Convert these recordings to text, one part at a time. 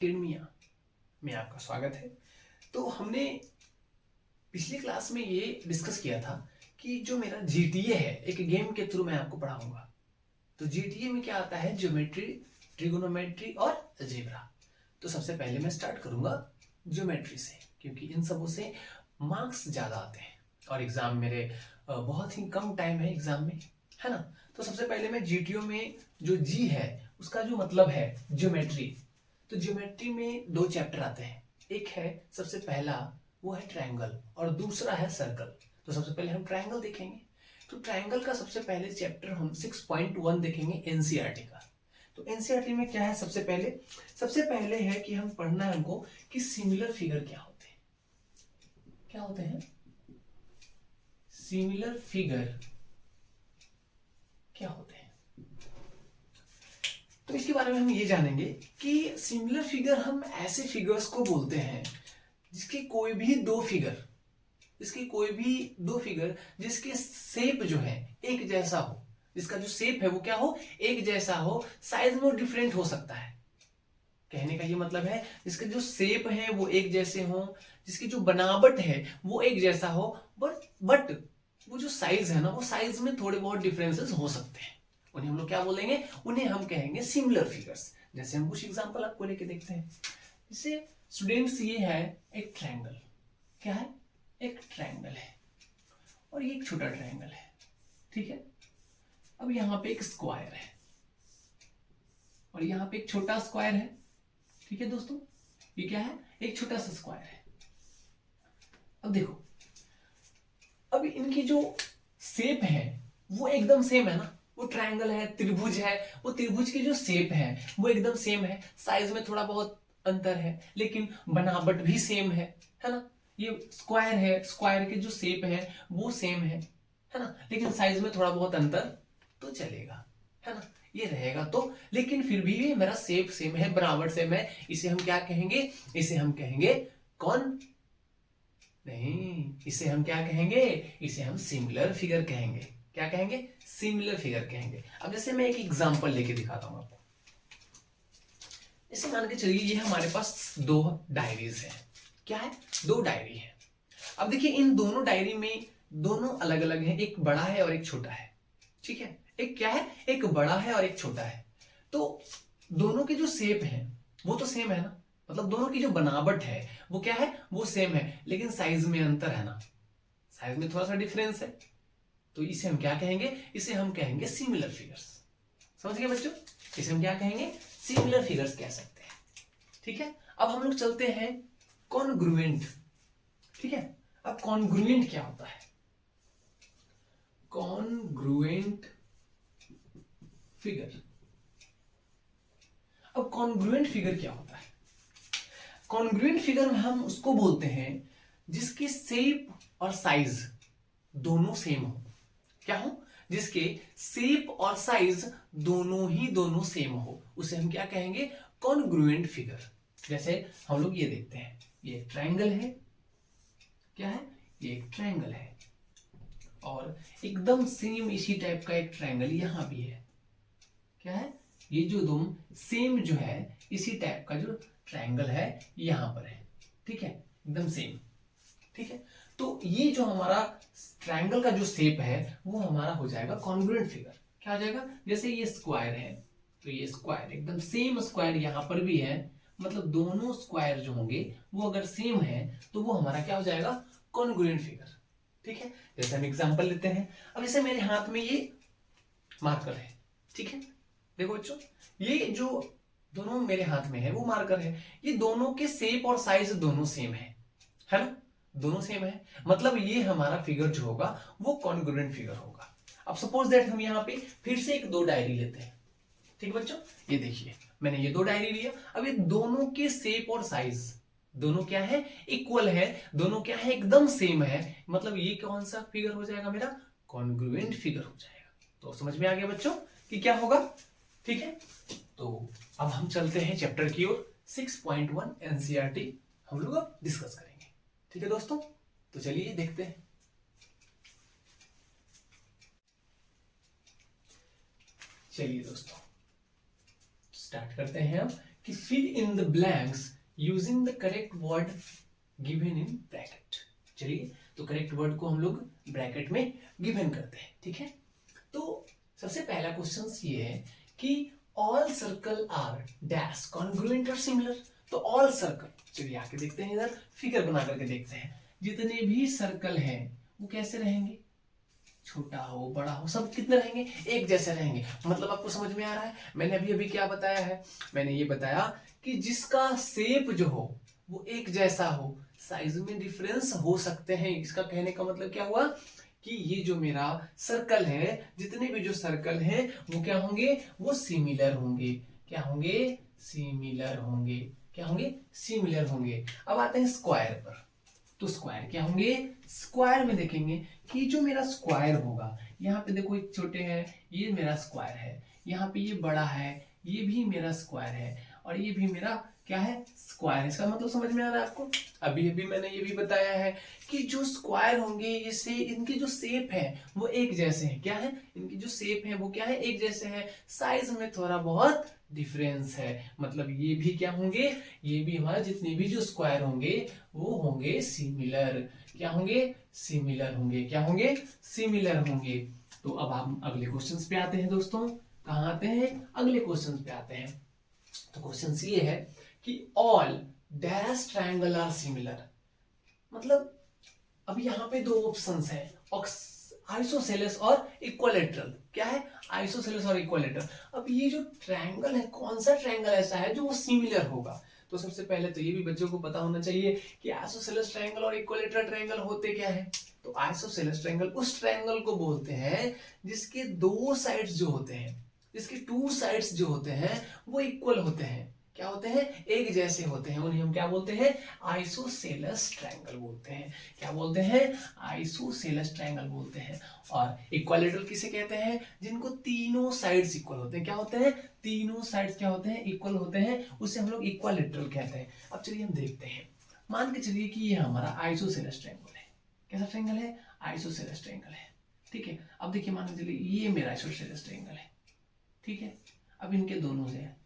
Academia में आपका स्वागत है। तो हमने पिछली क्लास में ये डिस्कस किया था कि जो मेरा जीटीए है, एक गेम के थ्रू मैं आपको पढ़ाऊंगा। तो जीटीए में क्या आता है? ज्योमेट्री, ट्रिगोनोमेट्री और अलजेब्रा। तो सबसे पहले मैं स्टार्ट करूंगा ज्योमेट्री से, क्योंकि इन सबों से मार्क्स ज़्यादा आते हैं और एग्ज़ाम मेरे बहुत ही कम टाइम है एग्ज़ाम में, है ना। तो सबसे पहले मैं जीटीओ में जो जी है उसका जो मतलब है ज्योमेट्री। तो ज्योमेट्री में दो चैप्टर आते हैं, एक है सबसे पहला वो है ट्रायंगल और दूसरा है सर्कल। तो सबसे पहले हम ट्रायंगल देखेंगे। तो ट्रायंगल का सबसे पहले चैप्टर हम 6.1 देखेंगे एनसीईआरटी का। तो एनसीईआरटी में क्या है? सबसे पहले है कि हम पढ़ना है हमको कि सिमिलर फिगर क्या होते हैं। क्या होते हैं सिमिलर फिगर? क्या होते हैं? तो इसके बारे में हम ये जानेंगे कि सिमिलर फिगर हम ऐसे फिगर्स को बोलते हैं जिसके कोई भी दो फिगर जिसके शेप जो है एक जैसा हो, जिसका जो शेप है वो क्या हो? एक जैसा हो, साइज में वो डिफरेंट हो सकता है। कहने का ये मतलब है जिसके जो शेप है वो एक जैसे हो, जिसकी जो बनावट है वो एक जैसा हो, बट वो जो साइज है ना, वो साइज में थोड़े बहुत डिफरेंसेस हो सकते हैं। उन्हें हम लोग क्या बोलेंगे? उन्हें हम कहेंगे सिमिलर फिगर्स। जैसे हम कुछ एग्जांपल आपको लेके देखते हैं। जैसे स्टूडेंट्स, ये है एक ट्रायंगल। क्या है? एक ट्रायंगल है और ये एक छोटा ट्रायंगल है, ठीक है। अब यहां पे एक स्क्वायर है और यहां पे एक छोटा स्क्वायर है, ठीक है दोस्तों। ये क्या है? एक छोटा सा स्क्वायर है। अब देखो, अब इनकी जो शेप है वो एकदम सेम है ना। वो ट्रायंगल है, त्रिभुज है, वो त्रिभुज की जो शेप है वो एकदम सेम है। साइज में थोड़ा बहुत अंतर है लेकिन बनावट भी सेम है ना। ये स्क्वायर है, स्क्वायर के जो शेप है वो सेम है ना, लेकिन साइज में थोड़ा बहुत अंतर तो चलेगा, है ना। ये रहेगा तो, लेकिन फिर भी मेरा शेप सेम है, बनावट सेम है। इसे हम क्या कहेंगे? इसे हम कहेंगे कौन? नहीं, इसे हम क्या कहेंगे? इसे हम सिमिलर फिगर कहेंगे। क्या कहेंगे? सिमिलर फिगर कहेंगे। अब जैसे मैं एक एग्जांपल लेके दिखाता हूं आपको। जैसे मान के चलिए ये हमारे पास दो डायरीज है। क्या है? दो डायरी है। अब देखिए इन दोनों डायरी में दोनों अलग अलग हैं, एक बड़ा है और एक छोटा है, ठीक है। एक क्या है? एक बड़ा है और एक छोटा है। तो दोनों के जो शेप है वो तो सेम है ना, मतलब दोनों की जो बनावट है वो क्या है? वो सेम है, लेकिन साइज में अंतर है ना, साइज में थोड़ा सा डिफरेंस है। तो इसे हम क्या कहेंगे? इसे हम कहेंगे सिमिलर फिगर्स। समझ गए बच्चों? इसे हम क्या कहेंगे? सिमिलर फिगर्स कह सकते हैं, ठीक है। अब हम लोग चलते हैं कॉन्ग्रुएंट, ठीक है। अब कॉन्ग्रुएंट क्या होता है? Congruent figure. अब कॉन्ग्रुएंट फिगर क्या होता है? कॉन्ग्रुएंट फिगर हम उसको बोलते हैं जिसकी शेप और साइज दोनों सेम हो। क्या हो? जिसके शेप और साइज दोनों सेम हो, उसे हम क्या कहेंगे? Congruent figure. जैसे हम लोग ये देखते हैं, ये एक ट्रायंगल है। क्या है? ये एक ट्रायंगल है और एकदम सेम इसी टाइप का एक ट्रायंगल यहां भी है। क्या है? ये जो दोनों सेम जो है इसी टाइप का जो ट्रायंगल है यहां पर है, ठीक है, एकदम सेम, ठीक है। तो ये जो हमारा ट्रायंगल का जो शेप है वो हमारा हो जाएगा कॉन्ग्रुएंट फिगर। क्या हो जाएगा? जैसे ये स्क्वायर है तो ये स्क्वायर एकदम सेम स्क्वायर यहां पर भी है, मतलब दोनों स्क्वायर जो होंगे वो अगर सेम है तो वो हमारा क्या हो जाएगा? कॉन्ग्रुएंट फिगर, ठीक है। जैसे हम एग्जांपल लेते हैं। अब जैसे मेरे हाथ में ये मार्कर है, ठीक है। देखो बच्चों, ये जो दोनों मेरे हाथ में है वो मार्कर है, ये दोनों के शेप और साइज दोनों सेम है ना, दोनों सेम है। मतलब ये हमारा फिगर जो होगा वो कॉन्ग्रुएंट फिगर होगा। अब सपोज दैट हम यहाँ पे फिर से एक दो डायरी लेते हैं, ठीक है बच्चों। ये देखिए मैंने ये दो डायरी लिया। अब ये दोनों के शेप और साइज दोनों क्या है? इक्वल है, दोनों क्या है? एकदम सेम है। मतलब ये कौन सा फिगर हो जाएगा? मेरा कॉन्ग्रुएंट फिगर हो जाएगा। तो समझ में आ गया बच्चों कि क्या होगा, ठीक है। तो अब हम चलते हैं चैप्टर की ओर। 6.1 एनसीईआरटी हम लोग अब डिस्कस करेंगे, ठीक है दोस्तों। तो चलिए देखते हैं। चलिए दोस्तों स्टार्ट करते हैं हम कि fill in the blanks using the correct word given in bracket। चलिए, तो करेक्ट वर्ड को हम लोग ब्रैकेट में गिवन करते हैं, ठीक है। तो सबसे पहला क्वेश्चन ये है कि all circle are dash congruent और सिमिलर। तो ऑल सर्कल, चलिए आके देखते हैं, इधर फिगर बना करके देखते हैं। जितने भी सर्कल हैं वो कैसे रहेंगे, छोटा हो बड़ा हो सब कितने रहेंगे, एक जैसे रहेंगे। मतलब आपको समझ में आ रहा है, मैंने अभी अभी क्या बताया है, मैंने ये बताया कि जिसका शेप जो हो वो एक जैसा हो, साइज में डिफरेंस हो सकते हैं। इसका कहने का मतलब क्या हुआ कि ये जो मेरा सर्कल है, जितने भी जो सर्कल हैं वो क्या होंगे, वो सिमिलर होंगे। क्या होंगे, सिमिलर होंगे। क्या होंगे, सिमिलर होंगे। अब आते हैं स्क्वायर पर। तो स्क्वायर क्या होंगे, स्क्वायर में देखेंगे कि जो मेरा स्क्वायर होगा, यहाँ पे देखो एक छोटे हैं, ये मेरा स्क्वायर है, यहाँ पे ये बड़ा है, ये भी मेरा स्क्वायर है, और ये भी मेरा क्या है, स्क्वायर है। इसका मतलब समझ में आ रहा है आपको। अभी अभी मैंने ये भी बताया है कि जो स्क्वायर होंगे, इससे इनके जो शेप है वो एक जैसे हैं। क्या है, इनकी जो शेप है वो क्या है, एक जैसे है। साइज में थोड़ा बहुत डिफरेंस है। मतलब ये भी क्या होंगे, ये भी हमारा जितने भी जो स्क्वायर होंगे वो होंगे सिमिलर। क्या होंगे, सिमिलर होंगे। क्या होंगे, सिमिलर होंगे। तो अब हम अगले क्वेश्चन पे आते हैं दोस्तों। कहाँ आते हैं, अगले क्वेश्चन पे आते हैं। तो क्वेश्चन ये है कि all dash triangle are similar. मतलब अब यहाँ पे दो ऑप्शंस हैं, आइसोसेलेस और इक्विलैटरल। क्या है, आइसोसेलेस और इक्विलैटरल। अब ये जो ट्रायंगल है, कौन सा ट्रायंगल ऐसा है जो वो सिमिलर होगा। तो सबसे पहले तो ये भी बच्चों को पता होना चाहिए कि आइसोसेलेस ट्रायंगल और इक्विलैटरल ट्रायंगल होते क्या है। तो आइसोसेलेस ट्रायंगल उस ट्रायंगल को बोलते हैं जिसके दो साइड्स जो होते हैं, जिसके टू साइड्स जो होते हैं वो इक्वल होते हैं। क्या होते हैं, एक जैसे होते हैं। उन्हें हम क्या बोलते हैं, आइसोसेलेस ट्रायंगल बोलते हैं। क्या बोलते हैं, आइसोसेलेस ट्रायंगल बोलते हैं। और इक्विलैटरल किसे कहते हैं, जिनको तीनों साइड्स इक्वल होते हैं। क्या होते हैं, तीनों साइड्स क्या होते हैं, इक्वल होते हैं, उसे हम लोग इक्विलैटरल कहते हैं। अब चलिए हम देखते हैं। मान के चलिए कि ये हमारा आइसोसेलेस ट्रायंगल है। कैसा ट्रायंगल है, आइसोसेलेस ट्रायंगल है, ठीक है। अब देखिए, मान के चलिए ये मेरा आइसोसेलेस ट्रायंगल है, ठीक है। अब इनके दोनों से है,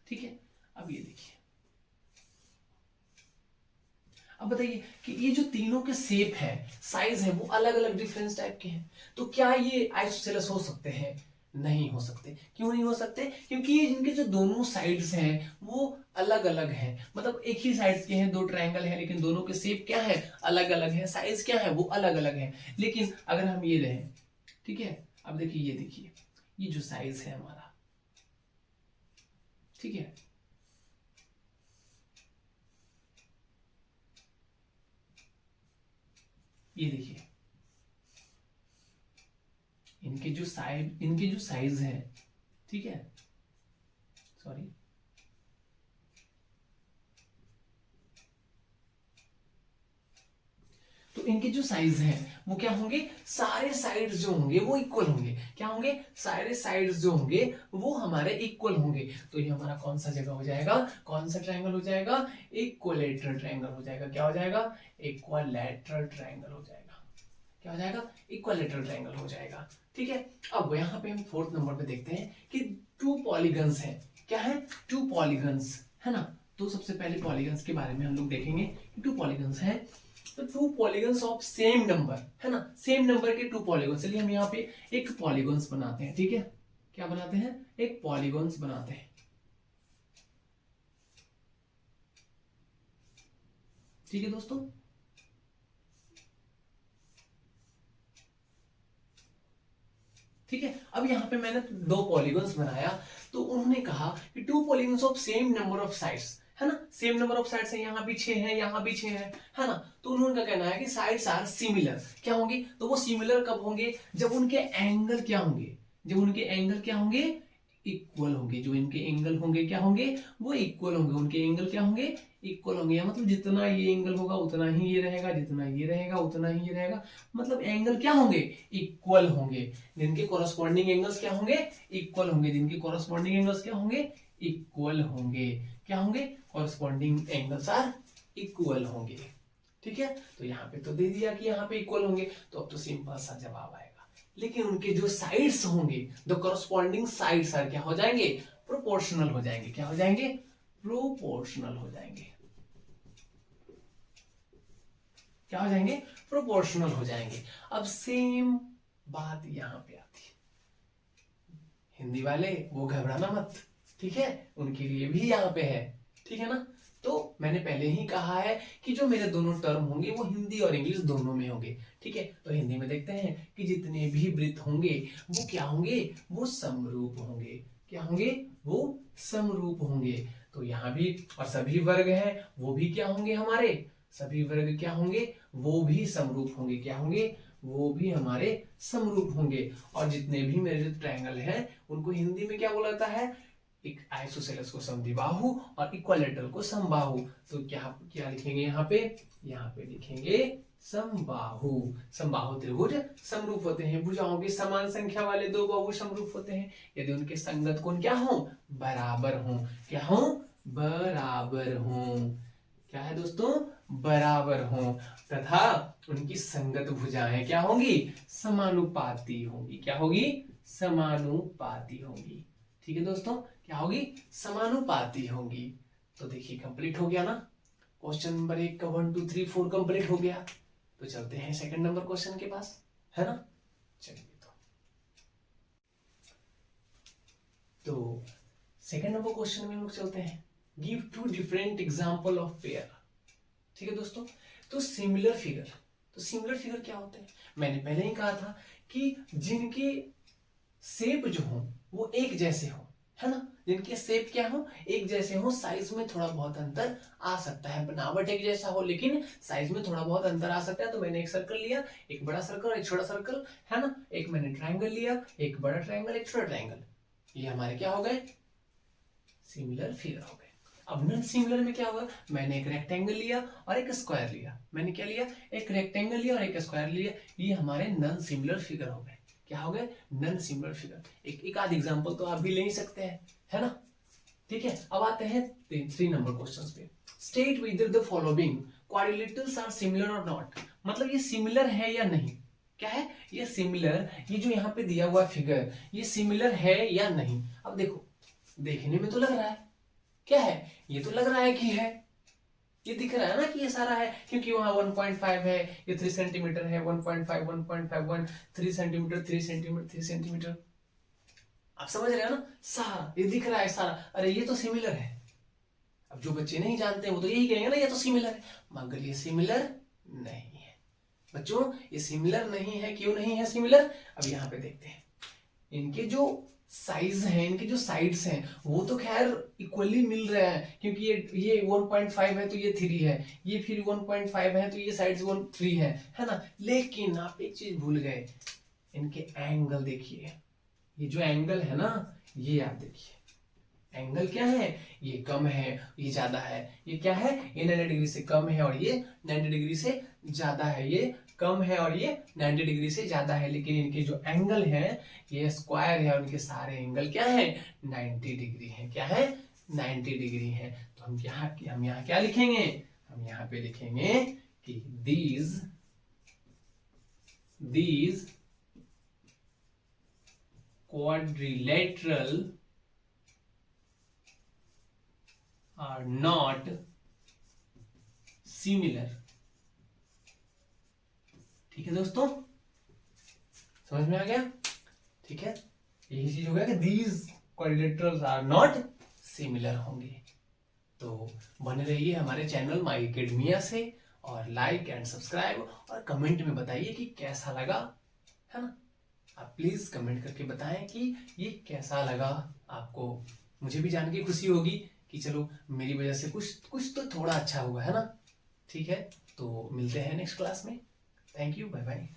ठीक है। अब ये देखिए, अब बताइए कि ये जो तीनों के शेप है, साइज है, वो अलग अलग डिफरेंस टाइप के हैं। तो क्या ये आइसोसेलेस हो सकते हैं, नहीं हो सकते। क्यों नहीं हो सकते, क्योंकि ये इनके जो दोनों साइड्स हैं वो अलग अलग हैं। मतलब एक ही साइड के हैं, दो ट्रायंगल हैं, लेकिन दोनों के शेप क्या है, अलग अलग है, साइज क्या है, वो अलग अलग है। लेकिन अगर हम ये रहे, ठीक है। अब देखिए, ये देखिए, ये जो साइज है हमारा, ठीक है, ये देखिए, इनके जो साइज है, ठीक है, सॉरी, तो इनके जो साइज हैं वो क्या होंगे, सारे साइड्स जो होंगे वो इक्वल होंगे। क्या होंगे, सारे साइड्स जो होंगे वो हमारे इक्वल होंगे। तो ये हमारा कौन सा जगह हो जाएगा, कौन सा ट्रायंगल हो जाएगा, इक्विलैटरल ट्रायंगल हो जाएगा। क्या हो जाएगा, इक्विलैटरल ट्रायंगल हो जाएगा। क्या हो जाएगा, इक्विलैटरल ट्रायंगल हो जाएगा, ठीक है। अब यहाँ पे हम फोर्थ नंबर पे देखते हैं कि टू पॉलीगन्स हैं। क्या है, टू पॉलीगन्स है ना। तो सबसे पहले पॉलीगन्स के बारे में हम लोग देखेंगे कि टू पॉलीगन्स हैं। तो to polygons of same number है ना, सेम नंबर के टू पॉलीगन्स। चलिए हम यहाँ पे एक पॉलीगन्स बनाते हैं, ठीक है। क्या बनाते हैं, एक पॉलीगन्स बनाते हैं, ठीक है दोस्तों। ठीक है। अब यहाँ पे मैंने दो पॉलीगन्स बनाया, तो उन्होंने कहा कि to polygons of same number of sides है ना, सेम नंबर ऑफ साइड्स है, यहाँ भी 6 है, यहाँ भी 6 है ना। तो उन्होंने कहना है कि साइड्स आर सिमिलर। क्या होंगे, तो वो सिमिलर कब होंगे, जब उनके एंगल क्या होंगे, जब उनके एंगल क्या होंगे, इक्वल होंगे। जो इनके एंगल होंगे क्या होंगे, वो इक्वल होंगे। उनके एंगल क्या होंगे, इक्वल होंगे। मतलब जितना ये एंगल होगा उतना ही ये रहेगा, जितना ये रहेगा उतना ही ये रहेगा। मतलब एंगल क्या होंगे, इक्वल होंगे। जिनके कॉरस्पॉन्डिंग एंगल्स क्या होंगे, इक्वल होंगे। जिनके कॉरस्पॉन्डिंग एंगल्स क्या होंगे, इक्वल होंगे। क्या होंगे, कॉरस्पॉन्डिंग एंगल्स आर इक्वल होंगे, ठीक है। तो यहाँ पे तो दे दिया कि यहाँ पे इक्वल होंगे, तो अब तो सिंपल सा जवाब आएगा। लेकिन उनके जो साइड्स होंगे, द कॉरस्पॉन्डिंग साइड्स आर क्या हो जाएंगे, प्रोपोर्शनल हो जाएंगे। क्या हो जाएंगे, प्रोपोर्शनल हो जाएंगे। क्या हो जाएंगे? प्रोपोर्शनल हो जाएंगे। अब सेम बात यहां पे आती है, हिंदी वाले वो घबराना मत, ठीक है, उनके लिए भी यहां पे है, ठीक है ना। तो मैंने पहले ही कहा है कि जो मेरे दोनों टर्म होंगे वो हिंदी और इंग्लिश दोनों में होंगे, ठीक है। तो हिंदी में देखते हैं कि जितने भी वृत्त होंगे वो क्या होंगे? वो समरूप होंगे। क्या होंगे? वो समरूप होंगे। तो यहाँ भी, और सभी वर्ग हैं वो भी क्या होंगे हमारे? सभी वर्ग क्या होंगे? वो भी समरूप होंगे। क्या होंगे? वो भी हमारे समरूप होंगे। और जितने भी मेरे जो ट्रायंगल हैं उनको हिंदी में क्या बोला जाता है? एक आइसोसेलेस को समद्विबाहु और इक्विलैटरल को समबाहु। तो क्या क्या लिखेंगे यहाँ पे? यहाँ पे लिखेंगे समबाहु। समबाहु त्रिभुज समरूप होते हैं। भुजाओं की समान संख्या वाले दो बाहु समरूप होते हैं यदि उनके संगत कोण क्या हो? बराबर हो। क्या हो? बराबर हो। क्या है दोस्तों? बराबर हो। तथा उनकी संगत भुजाएं क्या होंगी? समानुपाती होंगी। क्या होगी? समानुपाती होंगी। ठीक है दोस्तों, क्या होगी? समानुपाती होंगी। तो देखिए कंप्लीट हो गया ना, क्वेश्चन नंबर 1 का 1 2 3 4 कंप्लीट हो गया। तो चलते हैं सेकंड नंबर क्वेश्चन के पास, है ना। चलिए तो सेकंड नंबर क्वेश्चन में हम लोग चलते हैं। Give 2 different example of pair. ठीक है दोस्तों, तो सिमिलर फिगर। तो सिमिलर फिगर क्या होते हैं? मैंने पहले ही कहा था कि जिनकी शेप जो हो वो एक जैसे हो, है ना। जिनके शेप क्या हो? एक जैसे हो, साइज में थोड़ा बहुत अंतर आ सकता है, बनावट एक जैसा हो लेकिन साइज में थोड़ा बहुत अंतर आ सकता है। तो मैंने एक सर्कल लिया, एक बड़ा सर्कल, एक छोटा सर्कल, है ना। एक मैंने ट्रायंगल लिया, एक बड़ा ट्रायंगल, एक छोटा ट्रायंगल। ये हमारे क्या हो गए? सिमिलर फिगर हो गए। अब नॉन सिमिलर में क्या होगा? मैंने एक रेक्टेंगल लिया और एक स्क्वायर लिया। मैंने क्या लिया? एक रेक्टेंगल लिया और एक स्क्वायर लिया। ये हमारे नॉन सिमिलर फिगर हो गए। क्या हो गए? Non similar figure. एक आध एग्जांपल तो आप भी ले ही सकते हैं, है ना। ठीक है, अब आते हैं 3 नंबर क्वेश्चन पे। State with the following quadrilaterals are similar और नॉट। मतलब ये सिमिलर है या नहीं। क्या है ये? सिमिलर। ये जो यहाँ पे दिया हुआ फिगर ये सिमिलर है या नहीं। अब देखो, देखने में तो लग रहा है, क्या है? ये तो लग रहा है कि है, ये दिख रहा है ना कि ये सारा है, क्योंकि वहां 1.5 है, ये 3 सेंटीमीटर है, 1.5 1.5 3 सेंटीमीटर 3 सेंटीमीटर 3 सेंटीमीटर। आप समझ रहे हो ना, सारा ये दिख रहा है सारा। अरे ये तो सिमिलर है। अब जो बच्चे नहीं जानते वो तो यही कहेंगे ना ये तो सिमिलर है, मगर ये सिमिलर नहीं है बच्चों। ये सिमिलर नहीं है। क्यों नहीं है सिमिलर? अब यहाँ पे देखते हैं। इनके जो साइज है, इनके जो साइड्स हैं वो तो खैर इक्वली मिल रहे हैं, क्योंकि ये 1.5 है तो ये 3 है, ये फिर 1.5 है तो ये साइड्स 3 है ना। लेकिन आप एक चीज भूल गए, इनके एंगल देखिए। ये जो एंगल है ना, ये आप देखिए एंगल क्या है? ये कम है, ये ज्यादा है। ये क्या है? ये 90 डिग्री से कम है और ये 90 डिग्री से ज्यादा है। ये कम है और ये 90 डिग्री से ज्यादा है। लेकिन इनके जो एंगल है ये स्क्वायर है और इनके सारे एंगल क्या है? 90 डिग्री है। क्या है? 90 डिग्री है। तो हम यहाँ क्या लिखेंगे? हम यहाँ पे लिखेंगे कि these quadrilateral are not similar। ठीक है दोस्तों, समझ में आ गया? ठीक है, यही चीज हो गया कि these quadrilaterals are not similar होंगे। तो बने रहिए हमारे चैनल माई एकेडमिया से, और लाइक एंड सब्सक्राइब, और कमेंट में बताइए कि कैसा लगा, है ना। आप प्लीज कमेंट करके बताएं कि ये कैसा लगा आपको। मुझे भी जान के खुशी होगी कि चलो मेरी वजह से कुछ तो थोड़ा अच्छा हुआ, है ना। ठीक है, तो मिलते हैं नेक्स्ट क्लास में। Thank you, bye bye.